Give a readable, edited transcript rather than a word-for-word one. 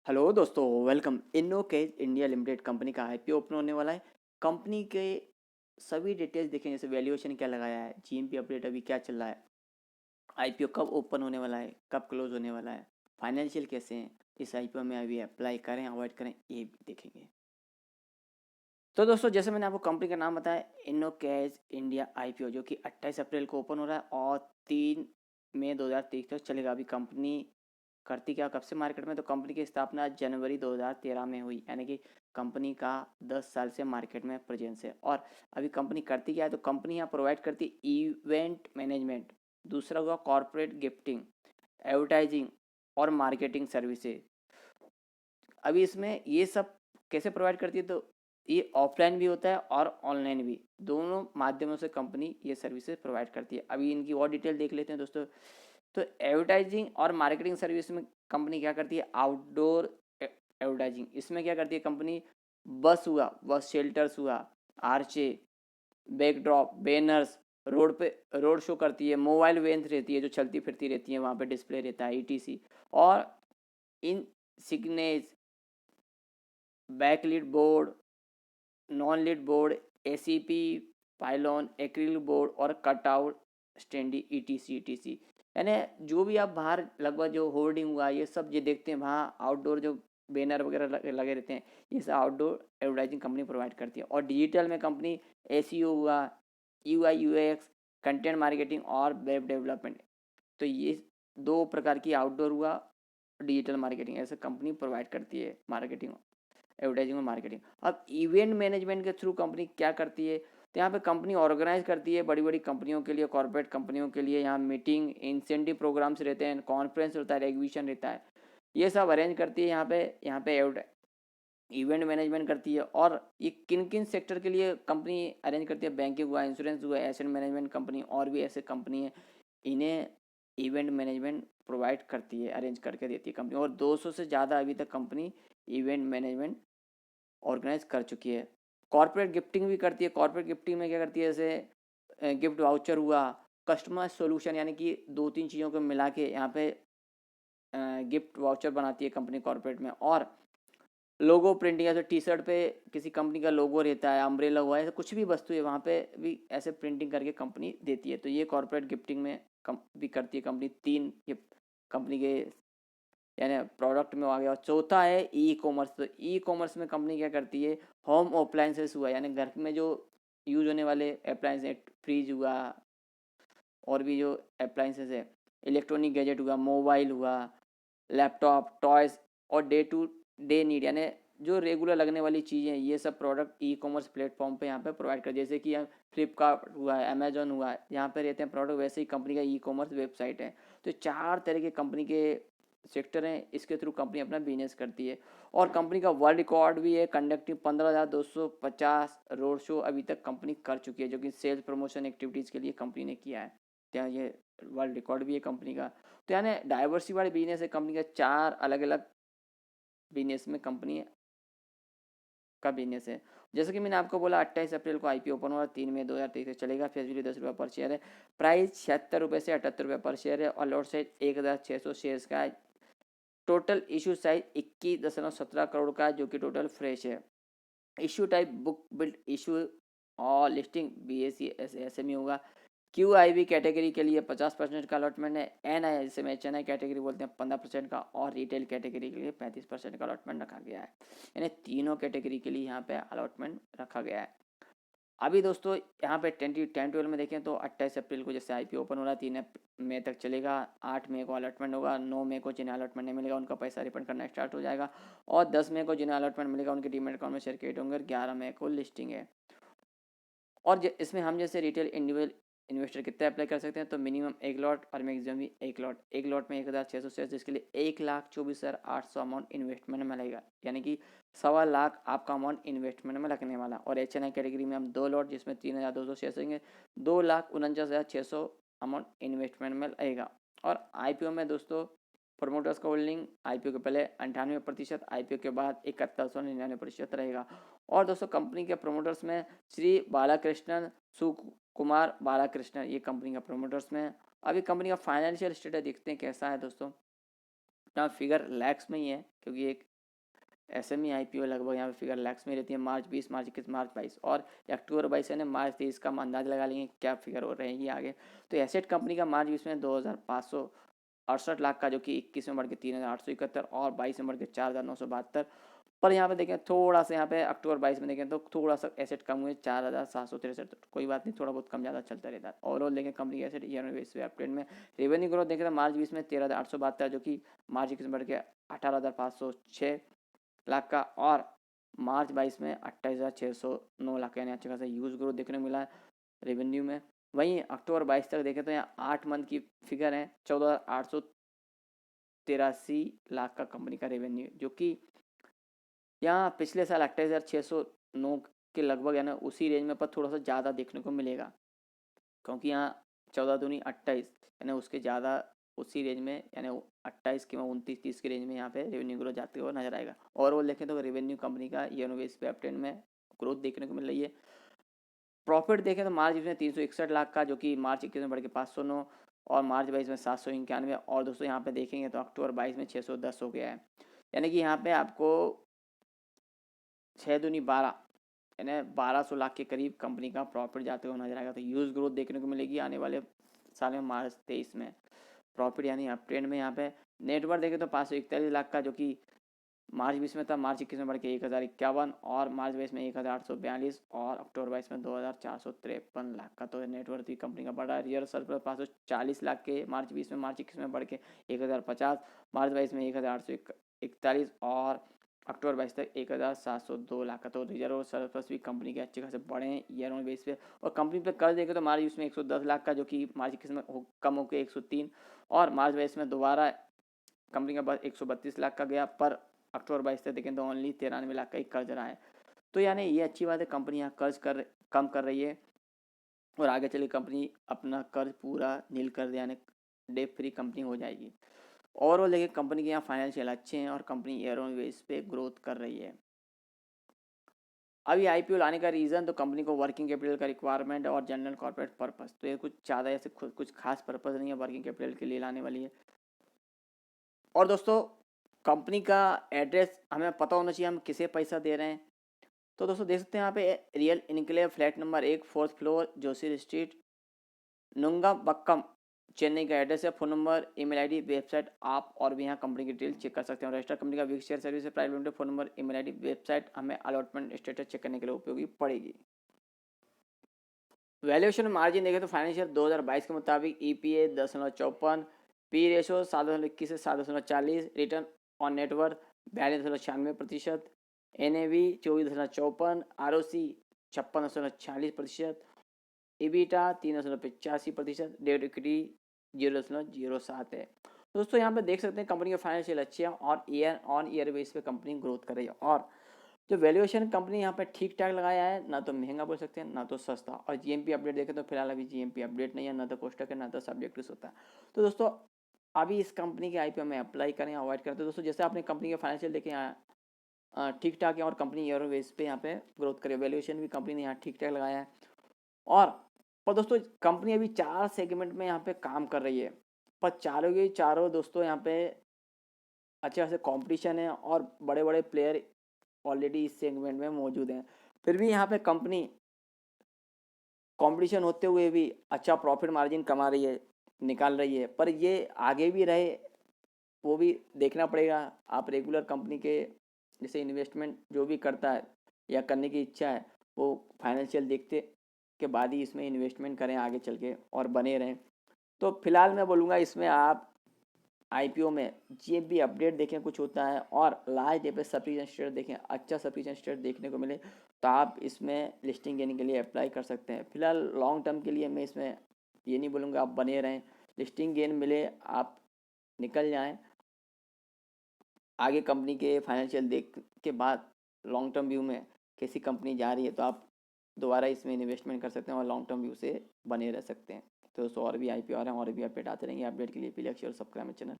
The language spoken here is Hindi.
हेलो दोस्तों, वेलकम। इनोकेज इंडिया लिमिटेड कंपनी का आईपीओ ओपन होने वाला है। कंपनी के सभी डिटेल्स देखें, जैसे वैल्यूएशन क्या लगाया है, जीएमपी अपडेट अभी क्या चल रहा है, आईपीओ कब ओपन होने वाला है, कब क्लोज होने वाला है, फाइनेंशियल कैसे हैं, इस आईपीओ में अभी अप्लाई करें अवॉइड करें, ये भी देखेंगे। तो दोस्तों, जैसे मैंने आपको कंपनी का नाम बताया, इनोकेज इंडिया आईपीओ, जो कि 28 अप्रैल को ओपन हो रहा है और 3 मई 2023 तक चलेगा। अभी कंपनी करती क्या कब से मार्केट में, तो कंपनी की स्थापना जनवरी 2013 में हुई, यानी कि कंपनी का 10 साल से मार्केट में प्रेजेंस है। और अभी कंपनी करती क्या है, तो कंपनी यहाँ प्रोवाइड करती इवेंट मैनेजमेंट, दूसरा हुआ कॉरपोरेट गिफ्टिंग, एडवर्टाइजिंग और मार्केटिंग सर्विसेज। अभी इसमें ये सब कैसे प्रोवाइड करती है, तो ये ऑफलाइन भी होता है और ऑनलाइन भी, दोनों माध्यमों से कंपनी ये सर्विसेज प्रोवाइड करती है। अभी इनकी और डिटेल देख लेते हैं दोस्तों। तो एडवर्टाइजिंग और मार्केटिंग सर्विस में कंपनी क्या करती है, आउटडोर एडवर्टाइजिंग, इसमें क्या करती है कंपनी, बस हुआ, बस शेल्टर्स हुआ, आर्चे, बैकड्रॉप, बैनर्स, रोड पे रोड शो करती है, मोबाइल वैन रहती है जो चलती फिरती रहती है, वहाँ पे डिस्प्ले रहता है, ईटीसी। और इन signage, backlit board, non lit board, ACP, pylon, acrylic board और कटआउट स्टैंडी, ईटीसी। यानी जो भी आप बाहर लगभग जो होर्डिंग हुआ, ये सब जो देखते हैं वहाँ आउटडोर जो बैनर वगैरह लगे रहते हैं, ये सब आउटडोर एडवर्टाइजिंग कंपनी प्रोवाइड करती है। और डिजिटल में कंपनी एसीओ हुआ, यूआई यूएक्स, कंटेंट मार्केटिंग और वेब डेवलपमेंट, तो ये दो प्रकार की आउटडोर हुआ, डिजिटल मार्केटिंग, ऐसे कंपनी प्रोवाइड करती है मार्केटिंग, एडवर्टाइजिंग और मार्केटिंग। अब इवेंट मैनेजमेंट के थ्रू कंपनी क्या करती है, तो यहाँ पे कंपनी ऑर्गेनाइज करती है बड़ी बड़ी कंपनियों के लिए, कॉर्पोरेट कंपनियों के लिए, यहाँ मीटिंग, इंसेंटिव प्रोग्राम्स रहते हैं, कॉन्फ्रेंस होता है, एग्जीबिशन रहता है, ये सब अरेंज करती है। यहाँ पे इवेंट मैनेजमेंट करती है। और ये किन किन सेक्टर के लिए कंपनी अरेंज करती है, बैंकिंग हुआ, इंश्योरेंस हुआ, एसेट मैनेजमेंट कंपनी और भी ऐसे कंपनी है, इन्हें इवेंट मैनेजमेंट प्रोवाइड करती है, अरेंज करके देती है कंपनी। और 200 से ज़्यादा अभी तक कंपनी इवेंट मैनेजमेंट ऑर्गेनाइज कर चुकी है। कॉर्पोरेट गिफ्टिंग भी करती है। कॉर्पोरेट गिफ्टिंग में क्या करती है, जैसे गिफ्ट वाउचर हुआ, कस्टमाइज सॉल्यूशन, यानी कि दो तीन चीज़ों को मिला के यहाँ पे गिफ्ट वाउचर बनाती है कंपनी कॉर्पोरेट में। और लोगो प्रिंटिंग, जैसे टी शर्ट पे किसी कंपनी का लोगो रहता है, अम्ब्रेला हुआ है, ऐसे कुछ भी वस्तु है वहाँ पे भी ऐसे प्रिंटिंग करके कंपनी देती है। तो ये कॉर्पोरेट गिफ्टिंग में भी करती है कंपनी। तीन ये कंपनी के यानी प्रोडक्ट में आ गया। और चौथा है ई कॉमर्स। तो ई कॉमर्स में कंपनी क्या करती है, होम अप्लायंसेस हुआ, यानी घर में जो यूज होने वाले अप्लायंस है, फ्रिज हुआ और भी जो अप्लायंसेस है, इलेक्ट्रॉनिक गैजेट हुआ, मोबाइल हुआ, लैपटॉप, टॉयज और डे टू डे नीड, यानी जो रेगुलर लगने वाली चीज़ें, ये सब प्रोडक्ट ई कॉमर्स प्लेटफॉर्म पे यहाँ पे प्रोवाइड कर, जैसे कि फ्लिपकार्ट हुआ, अमेजोन हुआ, यहाँ पे रहते हैं प्रोडक्ट, वैसे ही कंपनी का ई कॉमर्स वेबसाइट है। तो चार तरह के कंपनी के सेक्टर हैं, इसके थ्रू कंपनी अपना बिजनेस करती है। और कंपनी का वर्ल्ड रिकॉर्ड भी है, कंडक्टिंग 15,250 रोड शो अभी तक कंपनी कर चुकी है, जो कि सेल्स प्रमोशन एक्टिविटीज़ के लिए कंपनी ने किया है। तो ये वर्ल्ड रिकॉर्ड भी है कंपनी का। तो यानी डाइवर्सिफाइड बिजनेस है कंपनी का, चार अलग अलग बिजनेस में कंपनी का बिजनेस है। जैसे कि मैंने आपको बोला, 28 अप्रैल को आईपीओ ओपन हुआ, 3 मई 2023 तक चलेगा। फेस वैल्यू ₹10 पर शेयर है। प्राइस ₹76 से ₹78 पर शेयर है। और लॉट साइज 1,600 शेयर्स का है। टोटल इशू साइज 21.17 करोड़ का है, जो कि टोटल फ्रेश है। Issue type book build issue और लिस्टिंग बीएसई एसएमई होगा। क्यू आई बी कैटेगरी के लिए 50% का अलॉटमेंट है। एन आई जिसे में एच एन आई कैटेगरी बोलते हैं 15% का। और रिटेल कैटेगरी के लिए 35% का अलॉटमेंट रखा गया है। यानी तीनों कैटेगरी के लिए यहाँ पे अलॉटमेंट रखा गया है। अभी दोस्तों यहाँ पे 10-12 में देखें तो 28 अप्रैल को जैसे आईपीओ ओपन हो रहा है, 3 मई तक चलेगा। 8 मई को अलॉटमेंट होगा। 9 मई को जिन्हें अलॉटमेंट नहीं मिलेगा उनका पैसा रिफंड करना स्टार्ट हो जाएगा। और 10 मई को जिन्हें अलॉटमेंट मिलेगा उनके डीमेट अकाउंट में शेयर क्रिएट होंगे। 11 मई को लिस्टिंग है। और इसमें हम जैसे रिटेल इंडिविजुअल इन्वेस्टर कितने अप्लाई कर सकते हैं, तो मिनिमम एक लॉट और मैक्सिमम भी एक लॉट। एक लॉट में 1,600 शेयर, जिसके लिए 1,24,800 अमाउंट इन्वेस्टमेंट में लगेगा, यानी कि 1,25,00,000 आपका अमाउंट इन्वेस्टमेंट में लगने वाला। और एच एन आई कैटेगरी में हम 2 लॉट जिसमें 3,200 शेयर होंगे, 2,49,600 अमाउंट इन्वेस्टमेंट में लगेगा। और आईपीओ में दोस्तों प्रोमोटर्स का होल्डिंग आईपीओ के पहले 98%, आईपीओ के बाद 7199% रहेगा। और दोस्तों कंपनी के प्रोमोटर्स में श्री बालाकृष्णन सुकुमार बालाकृष्णन, ये कंपनी का प्रोमोटर्स में। अभी कंपनी का फाइनेंशियल स्टेटस देखते हैं कैसा है दोस्तों। ना फिगर लैक्स में ही है, क्योंकि एक एसएमई आईपीओ लगभग यहाँ पे फिगर लैक्स में रहती है, मार्च 20, मार्च 21, मार्च 22 और अक्टूबर 22 यानी मार्च 23 का हम अंदाज लगा लेंगे क्या फिगर हो रहेगी आगे। तो एसेट कंपनी का मार्च 20 में 2,568 लाख का, जो कि 21 में बढ़ के 3,871 और 22 में बढ़ के 4,972। पर यहाँ पे देखें थोड़ा सा, यहाँ पे अक्टूबर 22 में देखें तो थोड़ा सा एसेट कम हुए 4,763, कोई बात नहीं, थोड़ा बहुत कम ज़्यादा चलता रहता है। ओवरऑल देखें कंपनी एसेट ईयर बेस पे अपट्रेंड में। रेवेन्यू ग्रोथ देखें तो मार्च 20 में 13,872, जो कि मार्च 21 में बढ़ के 18,506 लाख का और मार्च 22 में 28,609 लाख का, यानी अच्छा खासा यूज ग्रोथ देखने को मिला है रेवेन्यू में। वहीं अक्टूबर 22 तक देखें तो यहाँ 8 मंथ की फिगर है 14,883 लाख का कंपनी का रेवेन्यू, जो कि यहाँ पिछले साल 28,609 के लगभग यानी उसी रेंज में, पर थोड़ा सा ज़्यादा देखने को मिलेगा, क्योंकि यहाँ 14 दूनी 28 यानी उसके ज़्यादा उसी रेंज में, यानी 28 की 29-30 की रेंज में यहाँ पे रेवेन्यू ग्रोथ जाते हुए नजर आएगा। ओवरऑल देखें तो रेवेन्यू कंपनी का ईयर बेस पे अपट्रेंड में ग्रोथ देखने को मिल रही है। प्रॉफिट देखें तो मार्च में 361 लाख का, जो कि मार्च 21 में बढ़ के 509 और मार्च 22 में 791। और दोस्तों यहाँ पे देखेंगे तो अक्टूबर 22 में 610 हो गया है, यानी कि यहाँ पे आपको 6 दूनी 12 यानी 1200 लाख के करीब कंपनी का प्रॉफिट जाते हुए नजर आएगा। तो ह्यूज ग्रोथ देखने को मिलेगी आने वाले साल में मार्च 23 में। प्रॉफिट यानी अप ट्रेंड में यहाँ पे नेटवर्थ देखें तो 541 लाख का, जो कि मार्च 20 में था, मार्च 21 में बढ़ के 1,051 और मार्च 22 में 1,842 और अक्टूबर 22 में 2,453 लाख का। तो नेटवर्थ भी कंपनी का बढ़ा है। रियल सरप्लस 540 लाख के मार्च 20 में, मार्च 21 में बढ़ के 1,050, मार्च 22 में 1,841 और अक्टूबर 22 तक 1,702 लाख का। तो रिजर्व सरप्लस भी कंपनी के अच्छे खासे बढ़े हैं ईयर ऑन बेस पे। और कंपनी पे कर्ज देखें तो मार्च 20 में 110 लाख का, जो कि मार्च 21 में कम होकर 103 और मार्च 22 में दोबारा कंपनी का बस 132 लाख का गया, पर अक्टूबर 22 तक देखें तो ओनली 93 लाख का ही कर्ज रहा है। तो यानी ये अच्छी बात है, कंपनी यहाँ कर्ज कम कर रही है और आगे चली कंपनी अपना कर्ज पूरा नील कर दे, यानी डेट फ्री कंपनी हो जाएगी। ओवरऑल देखिए कंपनी के यहाँ फाइनेंशियल अच्छे हैं और कंपनी ईयर ऑन बेस पे ग्रोथ कर रही है। अभी आईपीओ लाने का रीज़न तो कंपनी को वर्किंग कैपिटल का रिक्वायरमेंट और जनरल कॉर्पोरेट पर्पस, तो ये कुछ ज़्यादा ऐसे कुछ खास पर्पस नहीं है वर्किंग कैपिटल के लिए लाने वाली है। और दोस्तों कंपनी का एड्रेस हमें पता होना चाहिए हम किसे पैसा दे रहे हैं। तो दोस्तों देख सकते हैं यहाँ पे real enclave flat number 1, 4th floor, Joshi street, Nungambakkam, Chennai का एड्रेस है। Phone number, email ID, website आप और भी यहाँ कंपनी की डिटेल चेक कर सकते हैं। रजिस्टर कंपनी का वीक शेयर सर्विस है private limited. Phone number, email ID, website हमें अलॉटमेंट स्टेटस चेक करने के लिए उपयोगी पड़ेगी। वैल्यूएशन मार्जिन देखें तो फाइनेंशियल 2022 के मुताबिक ईपीए 10.54, पी रेशो 7.21 से 7.40, return on net worth 42.96%, NAV 24.54, ROC 56.46%, ईबीटा 3.85%, debt equity 0.07 है। दोस्तों यहाँ पे देख सकते हैं कंपनी के फाइनेंशियल अच्छे हैं और ईयर ऑन ईयर बेस पे कंपनी ग्रोथ कर रही है। और जो वैल्यूएशन कंपनी यहाँ पे ठीक ठाक लगाया है, ना तो महंगा बोल सकते हैं ना तो सस्ता। और जीएमपी अपडेट देखें तो फिलहाल अभी जीएमपी अपडेट नहीं है, ना तो कोष्टक है ना तो सब्जेक्ट होता है। तो दोस्तों अभी इस कंपनी के आईपीओ में अप्लाई करें अवॉइड करें। तो दोस्तों जैसे आपने कंपनी के फाइनेंशियल देखे यहाँ ठीक ठाक है और कंपनी ईयर बेस पे यहाँ पे ग्रोथ करे, वैल्यूएशन भी कंपनी ने यहाँ ठीक ठाक लगाया है। और दोस्तों कंपनी अभी 4 सेगमेंट में यहाँ पे काम कर रही है, पर चारों के चारों दोस्तों यहाँ पे अच्छे खासे कॉम्पिटिशन है और बड़े बड़े प्लेयर ऑलरेडी इस सेगमेंट में मौजूद हैं। फिर भी यहाँ पे कंपनी कंपटीशन होते हुए भी अच्छा प्रॉफिट मार्जिन कमा रही है, निकाल रही है। पर ये आगे भी रहे वो भी देखना पड़ेगा। आप रेगुलर कंपनी के जैसे इन्वेस्टमेंट जो भी करता है या करने की इच्छा है वो फाइनेंशियल देखते के बाद ही इसमें इन्वेस्टमेंट करें आगे चल के और बने रहें। तो फिलहाल मैं बोलूँगा इसमें आप आईपीओ में जीएमपी अपडेट देखें कुछ होता है और लास्ट डे पे सफिशिएंट शेयर देखें, अच्छा सफिशिएंट शेयर देखने को मिले तो आप इसमें लिस्टिंग लेने के लिए अप्लाई कर सकते हैं। फिलहाल लॉन्ग टर्म के लिए मैं इसमें ये नहीं बोलूँगा आप बने रहें, लिस्टिंग गेन मिले आप निकल जाएं। आगे कंपनी के फाइनेंशियल देख के बाद लॉन्ग टर्म व्यू में कैसी कंपनी जा रही है तो आप दोबारा इसमें इन्वेस्टमेंट कर सकते हैं और लॉन्ग टर्म व्यू से बने रह सकते हैं। तो दोस्तों और भी आईपीओ आ रहे हैं और भी अपडेट आते रहेंगे। अपडेट के लिए please like share subscribe channel.